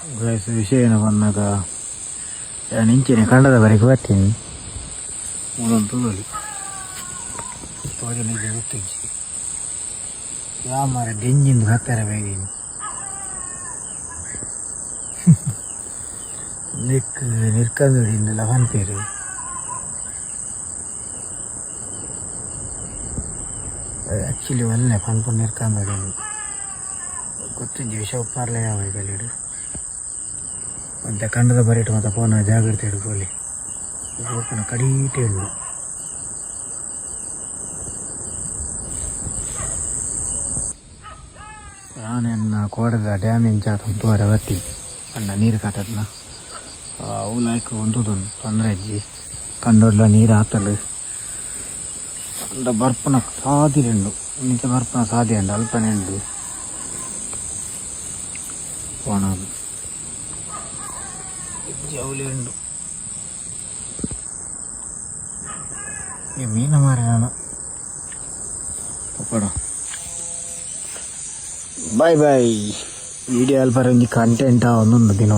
ವಿಷಯ ಏನು ಬಂದಾಗ ಇಂಚಿನ ಕಂಡದವರೆಗೆ ಬರ್ತೀನಿ ಮೂರೊಂದು ತೋಜಲಿಗೆ ಗೊತ್ತಿಜ್ಜಿ ಯಾವ ಮಾರ ಡೆಂಜಿಂದು ಹತ್ತರ ಬೇಗೀನಿ ನಿರ್ಕಂದಿಲ್ಲ ಬಂತೀರಿ ಆ್ಯಕ್ಚುಲಿ ಒಳ್ಳೆ ಪಂಪು ನಿರ್ಕಂದಿ ಗೊತ್ತಿಜ್ಜಿ ವಿಷ ಉಪ್ಪಾರ್ಲೆ ಯಾವ ಇದಲ್ಲಿಡು ಮತ್ತೆ ಕಂಡದ ಬರೀಟು ಮತ್ತು ಪೋನ ಜಾಗ್ರತೆ ಹಿಡ್ಕೊಳ್ಳಿ ಓಪನ ಕಡೀಟೆ ಉಂಡು ನಾನೆನ್ನ ಕೋಡದ ಡ್ಯಾಮೇಜ್ ಆತ ತೋರ ಬತ್ತಿ ಅಣ್ಣ ನೀರು ಕಾಟದ್ನ ಅವಲಾಯ್ಕ ಒಂದುದೊಂದು ತೊಂದರೆ ಅಜ್ಜಿ ಕಂಡೊಡ್ಲ ನೀರು ಆತಲು ಅಂಡ ಬರ್ಪನ ಸಾದಿರೆಂಡು ಇಂಚ ಬರ್ಪನ ಸಾದಿ ಅಂಡ ಅಲ್ಪನೆ ಉಂಡು ಪೋಣದು ಜವಲಿ ಉಂಡು ಈ ಮೀನ ಮಾರಿ ನಾನು ಪಪ್ಪಡ ಬಾಯ್ ಬಾಯ್ ವಿಡಿಯೋ ಅಲ್ಪ ಒಂಜಿ ಕಂಟೆಂಟ್ ಒಂದೊಂದು ದಿನ